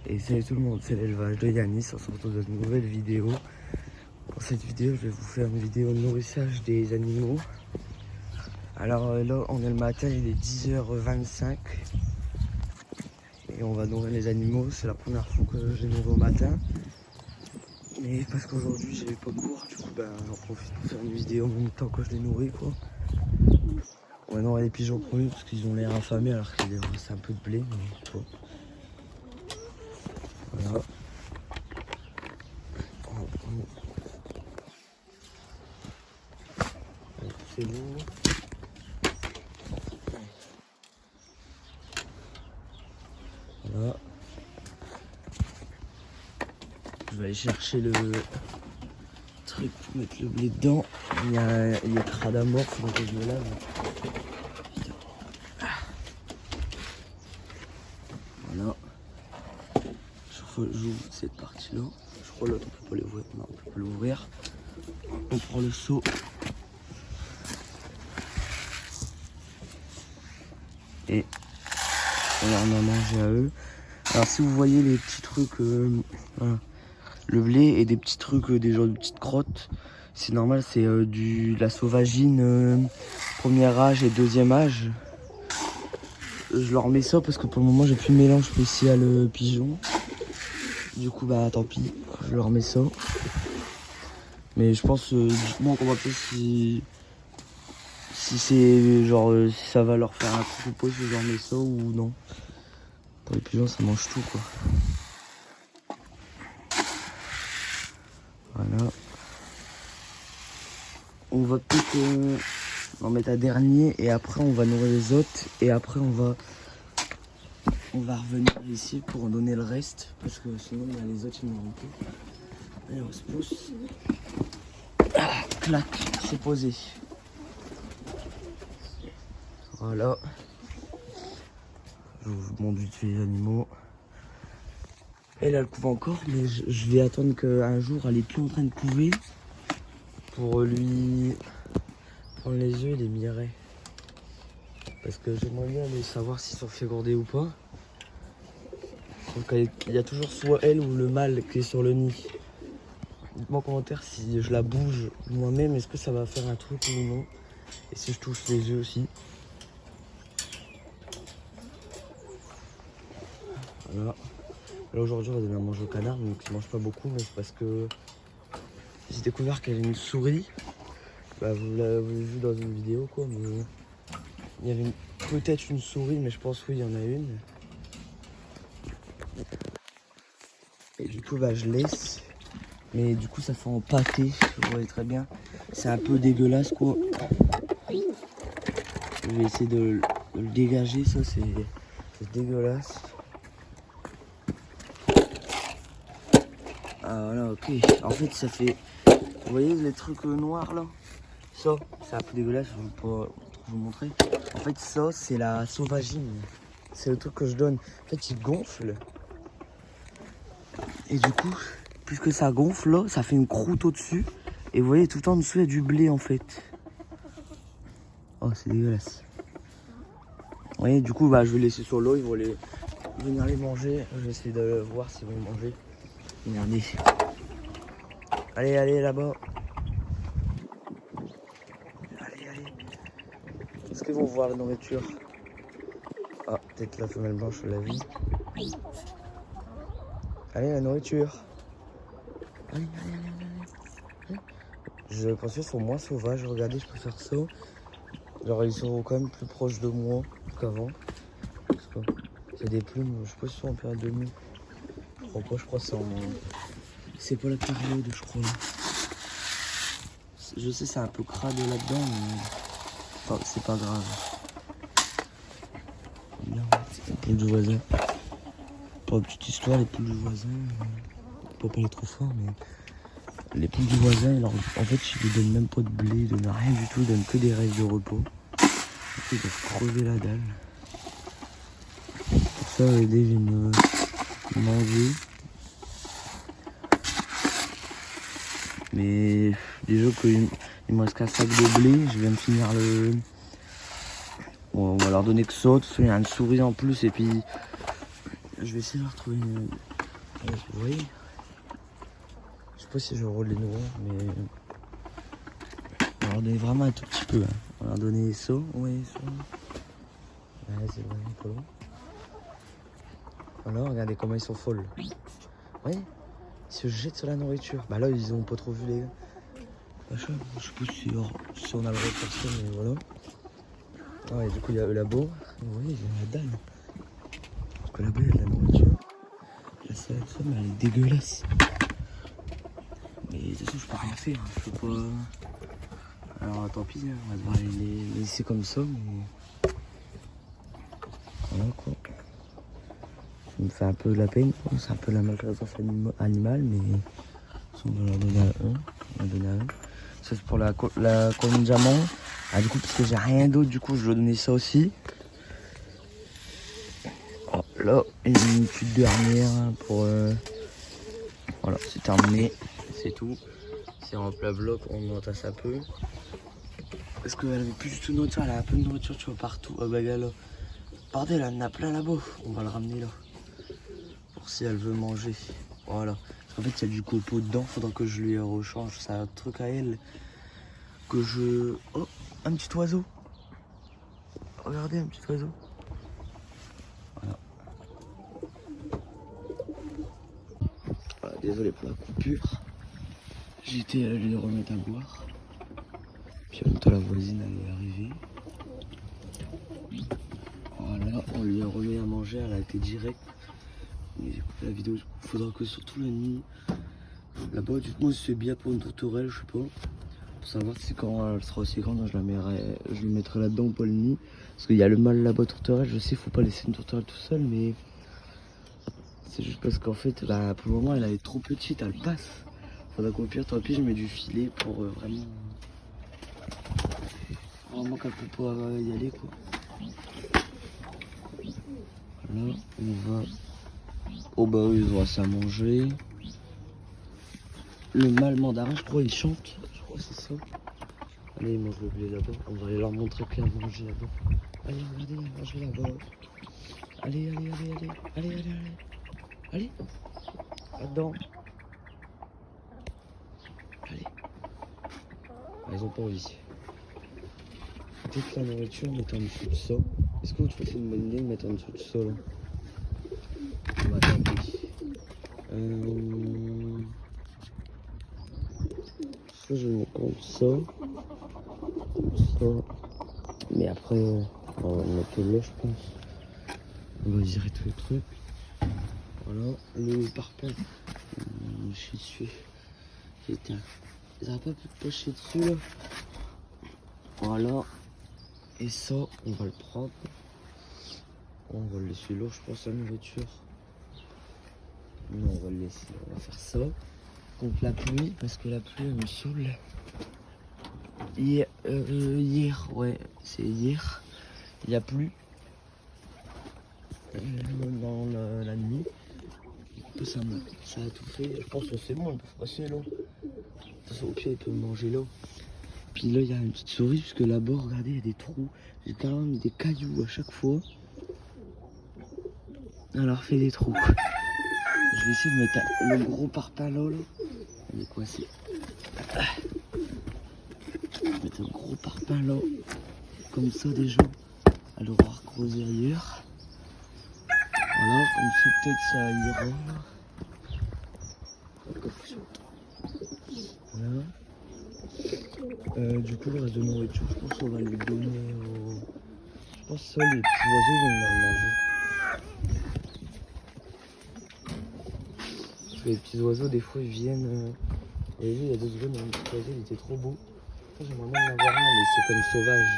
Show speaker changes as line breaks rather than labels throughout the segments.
Et salut tout le monde, c'est l'élevage de Yanis, on se retrouve dans une nouvelle vidéo. Pour cette vidéo, je vais vous faire une vidéo de nourrissage des animaux. Alors là, on est le matin, il est 10h25. Et on va nourrir les animaux, c'est la première fois que je les nourris au matin. Mais parce qu'aujourd'hui, j'ai pas cours, du coup, j'en profite pour faire une vidéo en même temps que je les nourris, quoi. On va nourrir les pigeons premiers parce qu'ils ont l'air affamés alors qu'il reste un peu de blé, mais je sais pas. Voilà. C'est bon. Voilà. Je vais aller chercher le truc pour mettre le blé dedans. Il y a crade à mort, faut que je le lave. Voilà. J'ouvre cette partie-là. Je crois l'autre on peut pas l'ouvrir. Non, on peut pas l'ouvrir. On prend le seau. Et on leur en a mangé à eux. Alors si vous voyez les petits trucs, voilà, le blé et des petits trucs, des genres de petites crottes, c'est normal, c'est la sauvagine premier âge et deuxième âge. Je leur mets ça parce que pour le moment j'ai plus de mélange spécial pigeon. Du coup tant pis, je leur mets ça. Mais je pense, dites-moi en commentaire si c'est genre si ça va leur faire un truc ou pas si je leur mets ça ou non. Pour les pigeons ça mange tout quoi. Voilà. On va peut-être en mettre un dernier et après on va nourrir les autres et après on va revenir ici pour donner le reste parce que sinon les autres ils n'auront plus. Allez on se pousse. Ah, clac, c'est posé. Voilà. Je vous montre vite fait les animaux. Elle elle couve encore mais je vais attendre qu'un jour elle est plus en train de couver pour lui prendre les œufs et les mirer. Parce que j'aimerais bien aller savoir s'ils sont fécondés ou pas. Donc il y a toujours soit elle ou le mâle qui est sur le nid. Dites-moi en commentaire si je la bouge moi-même, est-ce que ça va faire un truc ou non. Et si je touche les œufs aussi. Voilà. Là aujourd'hui on va donner à manger au canard, donc il mange pas beaucoup, mais c'est parce que j'ai découvert qu'elle a une souris. Vous l'avez vu dans une vidéo quoi, mais il y avait peut-être une souris, mais je pense oui il y en a une. Et du coup je laisse. Mais du coup ça fait en pâté, vous voyez très bien. C'est un peu dégueulasse quoi. Je vais essayer de le dégager, ça c'est dégueulasse. Ah voilà ok. En fait ça fait. Vous voyez les trucs noirs là? Ça, c'est un peu dégueulasse, je ne vais pas vous montrer. En fait ça c'est la sauvagine. C'est le truc que je donne. En fait il gonfle. Et du coup, puisque ça gonfle là, ça fait une croûte au-dessus. Et vous voyez, tout en dessous, il y a du blé en fait. Oh, c'est dégueulasse. Vous voyez, du coup, je vais laisser sur l'eau, ils vont venir les manger. Je vais essayer de voir s'ils vont manger. Regardez. Allez, allez, là-bas. Allez, allez. Est-ce qu'ils vont voir la nourriture? Ah, peut-être la femelle blanche, je l'ai vu. Allez, la nourriture. Allez, allez, allez, allez. Je pense qu'ils sont moins sauvages. Regardez, je peux faire ça. Genre, ils sont quand même plus proches de moi qu'avant. C'est des plumes, je sais pas si ils sont en période de nuit. Je crois pas, je crois que c'est en. C'est pas la période, je crois. Je sais, c'est un peu crade là-dedans, mais. Enfin, c'est pas grave. Là, c'est la poule du voisin. Pour une petite histoire, les poules du voisin. Faut pas parler trop fort, mais. Les poules du voisin, alors, en fait, ils ne donnent même pas de blé, ils donnent rien du tout, ils donnent que des restes de repos. Ils doivent crever la dalle. Pour ça, aider, je vais me manger. Mais déjà qu'il me reste qu'un sac de blé, je viens de finir le. Bon, on va leur donner que ça, il y a une souris en plus, et puis je vais essayer de leur trouver Vous voyez, je sais pas si je roule les noirs, mais on va leur donner vraiment un tout petit peu. Hein. On va leur donner ça, oui, ça. Ouais, c'est vraiment pas long. Voilà, regardez comment ils sont folles. Vous voyez, ils se jettent sur la nourriture. Bah là, ils ont pas trop vu les machins. Je sais pas si on a le droit de faire ça, mais voilà. Ah ouais, du coup, il y a eux là-bas. Vous voyez, il y a la dalle. Parce que là-bas, il y a de la nourriture. La salade, ça, mais elle est dégueulasse. Mais de toute façon, je peux rien faire. Je peux pas. Alors, tant pis, on va devoir les laisser comme ça, mais. Voilà quoi. Ça me fait un peu de la peine, c'est un peu la maltraitance animale, mais on va leur donner à eux. On va donner à eux. Ça c'est pour la colline diamant. Ah du coup parce que j'ai rien d'autre, du coup je vais donner ça aussi. Oh, là, une petite dernière pour voilà, c'est terminé, c'est tout. C'est en plat bloc, on entasse un peu. Parce qu'elle avait plus du tout de nourriture, elle a un peu de nourriture, tu vois, partout. Ah bah là, bordel, elle en a plein là-bas. On va le ramener là. Si elle veut manger, voilà. En fait, il y a du copeau dedans, faudra que je lui rechange. C'est un truc à elle que je. Oh, un petit oiseau. Regardez, un petit oiseau. Voilà. Voilà, désolé pour la coupure. J'étais allé lui remettre à boire. Puis en même temps, la voisine elle est arrivée. Voilà, on lui a remis à manger, elle a été directe. Mais j'ai coupé la vidéo, il faudra que surtout la nuit. Là-bas, du coup, c'est bien pour une tourterelle, je sais pas. Pour savoir si quand elle sera aussi grande, je le mettrai là-dedans ou pas le nid. Parce qu'il y a le mâle là-bas tourterelle, je sais, faut pas laisser une tourterelle tout seul, mais c'est juste parce qu'en fait, bah, pour le moment, elle est trop petite, elle passe. Faudra qu'au pire, tant pis, je mets du filet pour vraiment qu'elle peut pas y aller, quoi. Là, on va. Oh bah oui, ils ont assez à manger. Le mâle mandarin, je crois, il chante. Je crois que c'est ça. Allez, ils mangent le blé là-bas. On va aller leur montrer qu'il y a à manger là-bas. Allez, regardez, il y a à manger là-bas. Allez, allez, allez, allez. Allez, allez, allez. Allez. Là-dedans. Allez. Ah, ils ont pas envie. Peut-être la nourriture, mettre en dessous de ça. Est-ce que vous trouvez que c'est une bonne idée de mettre en dessous de ça là? On va attendre. Ça, je me compte ça. Ça. Mais après, on va mettre là, je pense. On va virer tous les trucs. Voilà, le parpaing. Je suis dessus. Putain. Ils n'auraient pas pu te pocher dessus là. Voilà. Et ça, on va le prendre. On va le laisser là, je pense, la nourriture. Non, on va le laisser. On va faire ça. Contre la pluie, parce que la pluie, elle me saoule. Hier, ouais, c'est hier. Il a plu. Dans la nuit. Ça a tout fait. Je pense que c'est bon, il peut passer là. De toute façon, au pied, il peut manger là. Puis là, il y a une petite souris, puisque là-bas, regardez, il y a des trous. J'ai carrément mis des cailloux à chaque fois. Alors, fait des trous. Je vais essayer de mettre le gros parpaing là. Il est coincé. Je vais mettre un gros parpaing là. Comme ça, déjà. Elle aura recrosé ailleurs. Voilà, comme ça, peut-être ça ira. Voilà. Du coup, le reste de nourriture, je pense qu'on va lui donner au. Je pense que ça, les petits oiseaux vont venir le manger. Parce que les petits oiseaux, des fois, ils viennent. Vous avez vu, il y a 2 secondes, un petit oiseau, il était trop beau. J'aimerais bien en avoir un, mais c'est comme sauvage.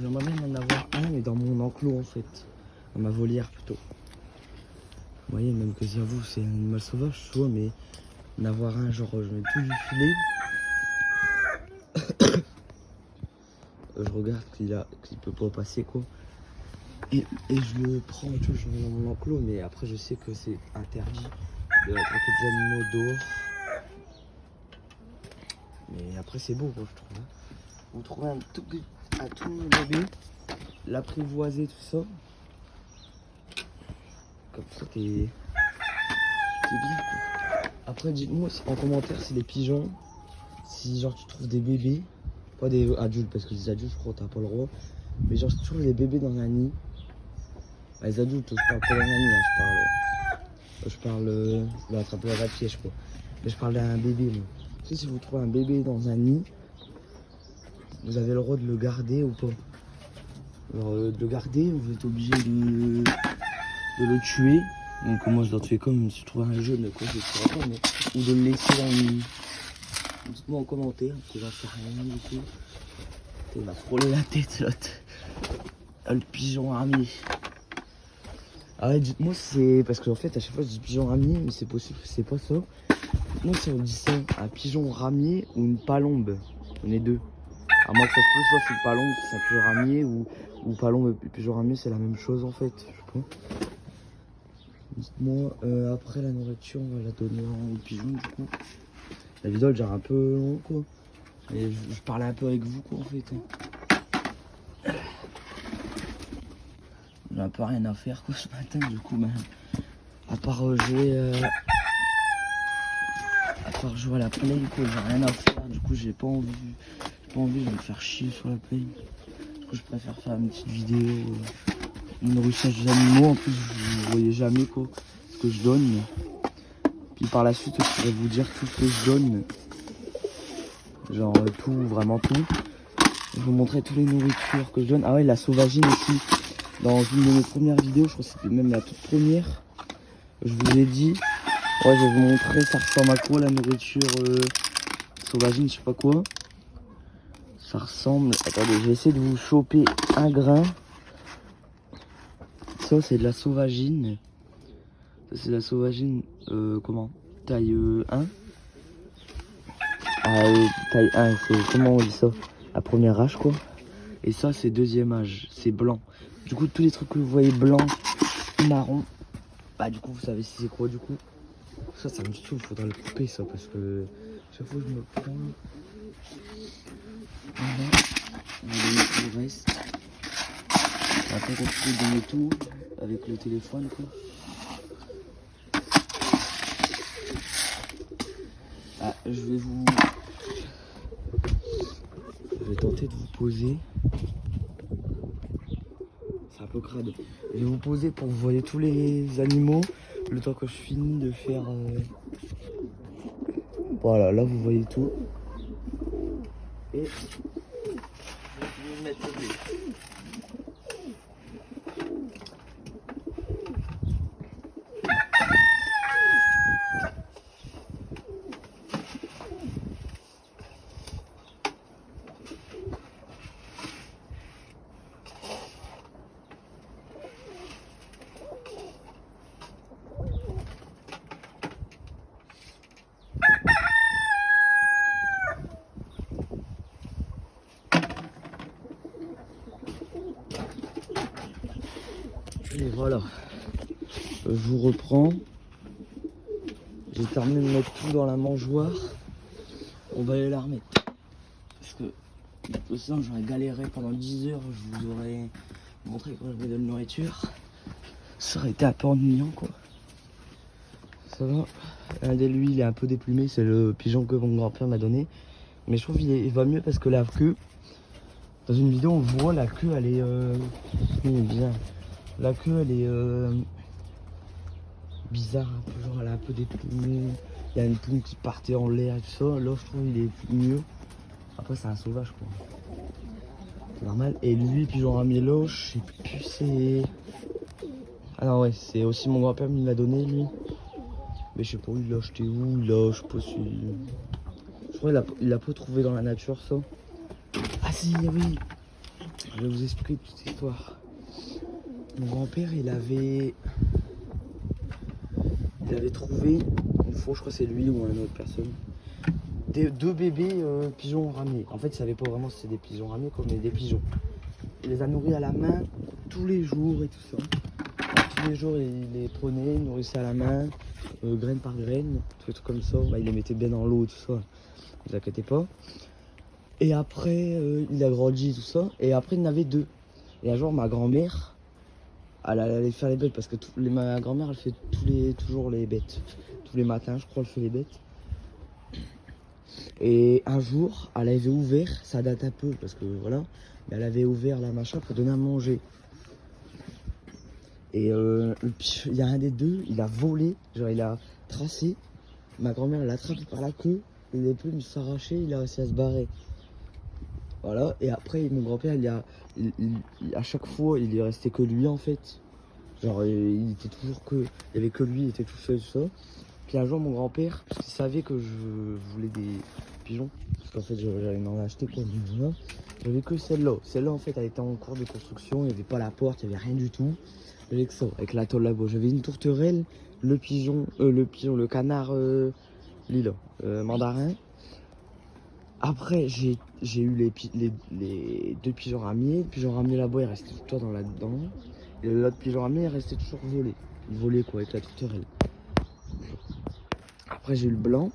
J'aimerais bien en avoir un, mais dans mon enclos, en fait. Dans ma volière, plutôt. Vous voyez, même que j'avoue, c'est un animal sauvage, tu vois, mais en avoir un, genre, je mets tout du filet. Je regarde qu'il peut pas passer, quoi. Et je le prends, tu vois, je le mets dans mon enclos, mais après, je sais que c'est interdit d'attraper des animaux dehors. Mais après, c'est beau, quoi, je trouve. Vous trouvez un tout bébé, l'apprivoiser, tout ça. Comme ça, t'es bien, quoi. Après, dites-moi en commentaire si les pigeons, si genre tu trouves des bébés, pas des adultes, parce que les adultes, je crois, t'as pas le droit. Mais genre, si tu trouves des bébés dans un nid, bah, les adultes, je parle pas d'un nid, hein, je parle, je vais attraper la piège, quoi. Mais je parle d'un bébé, moi. Si vous trouvez un bébé dans un nid, vous avez le droit de le garder ou pas. Alors, de le garder, vous êtes obligé de le tuer. Donc moi je dois tuer comme si je trouve un jeune, quoi, je sais pas, mais... ou de le laisser dans le nid. Dites-moi en commentaire, parce que j'en sais rien du tout. Il m'a frôlé la tête, l'autre. Ah, le pigeon ramier. Ah ouais, dites-moi si c'est... Parce qu'en fait, à chaque fois, je dis pigeon ramier, mais c'est possible que c'est pas ça. Dites-moi si on dit ça, un pigeon ramier ou une palombe. On est deux. À moins que ça se peut, soit c'est une palombe, c'est un pigeon ramier, ou palombe et pigeon ramier, c'est la même chose, en fait, je sais pas. Dites-moi, après la nourriture, on va la donner aux pigeons, du coup. La vidéo, elle dure un peu long, quoi. Et je parlais un peu avec vous, quoi, en fait. Hein. J'ai un peu rien à faire, quoi, ce matin, du coup, ben, à part jouer à la play, quoi, j'ai rien à faire. Du coup, j'ai pas envie, je vais me faire chier sur la play. Du coup, je préfère faire une petite vidéo, une nourrissage des animaux. En plus, vous voyez jamais, quoi, ce que je donne. Puis par la suite, je pourrais vous dire tout ce que je donne. Genre tout, vraiment tout. Je vous montrer toutes les nourritures que je donne. Ah ouais, la sauvagine aussi. Dans une de mes premières vidéos, je crois que c'était même la toute première, je vous ai dit, ouais, je vais vous montrer ça ressemble à quoi la nourriture sauvagine, je sais pas quoi. Ça ressemble, attendez, je vais essayer de vous choper un grain. Ça c'est de la sauvagine. Ça c'est de la sauvagine, comment, taille 1. Ah, taille 1, c'est comment on dit ça? La première âge, quoi. Et ça c'est deuxième âge, c'est blanc. Du coup tous les trucs que vous voyez blanc, marron, bah du coup vous savez si c'est quoi du coup. Ça me saoule, faudra le couper ça parce que chaque fois que je me prends. Voilà, le reste. Après quand tu peux donner tout avec le téléphone, quoi. Ah, je vais tenter de vous poser. C'est un peu crade. Je vais vous poser pour que vous voyez tous les animaux. Le temps que je finis de faire... Voilà, là vous voyez tout. Et... je vais vous mettre le blé. Et voilà, je vous reprends. J'ai terminé de mettre tout dans la mangeoire. On va aller la remettre. Parce que sinon j'aurais galéré pendant 10 heures. Je vous aurais montré quand je mets de la nourriture. Ça aurait été un peu ennuyant, quoi. Ça va. Regardez, lui il est un peu déplumé. C'est le pigeon que mon grand-père m'a donné. Mais je trouve qu'il va mieux parce que la queue, dans une vidéo on voit la queue elle est bien. La queue elle est bizarre, un peu, genre elle est un peu déplumée. Il y a une plume qui partait en l'air et tout ça. Là je trouve il est mieux. Après c'est un sauvage, quoi. C'est normal. Et lui, pigeon ramier là, je sais plus c'est... Ah non ouais, c'est aussi mon grand-père qui me l'a donné lui. Mais je sais pas où il l'a acheté, où il a, je sais pas si... Je crois qu'il l'a pas trouvé dans la nature, ça. Ah si, oui. Je vais vous expliquer toute cette histoire. Mon grand-père, il avait trouvé, une fois, je crois que c'est lui ou une autre personne, deux bébés pigeons ramiers. En fait, il savait pas vraiment si c'était des pigeons ramiers, quoi, mais des pigeons. Il les a nourris à la main tous les jours et tout ça. Alors, tous les jours, il les prenait, il nourrissait à la main, graine par graine, tout comme ça. Bah, il les mettait bien dans l'eau et tout ça. Ne vous inquiétez pas. Et après, il a grandi tout ça. Et après, il y en avait deux. Et un jour, ma grand-mère, Elle allait faire les bêtes parce que ma grand-mère elle fait toujours les bêtes. Tous les matins, je crois, elle fait les bêtes. Et un jour, elle avait ouvert, ça date un peu parce que voilà, mais elle avait ouvert la machin pour donner à manger. Et il y a un des deux, il a volé, genre il a tracé. Ma grand-mère l'a attrapé par la queue, il a pu s'arracher, il a réussi à se barrer. Voilà, et après mon grand-père, à chaque fois, il est resté que lui en fait. Genre il était toujours que, il y avait que lui, il était tout seul, tout ça. Puis un jour mon grand-père, parce qu'il savait que je voulais des pigeons, parce qu'en fait j'allais m'en acheter quoi, voilà. J'avais que celle-là. Celle-là en fait elle était en cours de construction, il n'y avait pas la porte, il n'y avait rien du tout. J'avais que ça, avec la tôle là-bas. J'avais une tourterelle, le canard lilas, mandarin. Après j'ai eu les deux pigeons ramiers. Le pigeon ramier là-bas il restait tout le temps là-dedans. Et l'autre pigeon ramier il restait toujours volé. Il volait quoi avec la tourterelle. Après j'ai eu le blanc.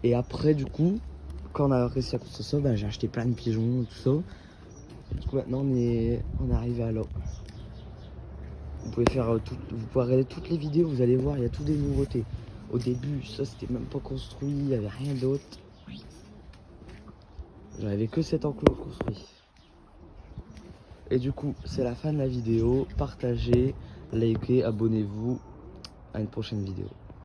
Et après du coup, quand on a réussi à construire ça, ben, j'ai acheté plein de pigeons, tout ça. Du coup maintenant on est arrivé à là. Vous pouvez regarder toutes les vidéos, vous allez voir, il y a toutes des nouveautés. Au début, ça c'était même pas construit, il n'y avait rien d'autre. J'avais que cet enclos construit. Et du coup, c'est la fin de la vidéo. Partagez, likez, abonnez-vous. À une prochaine vidéo.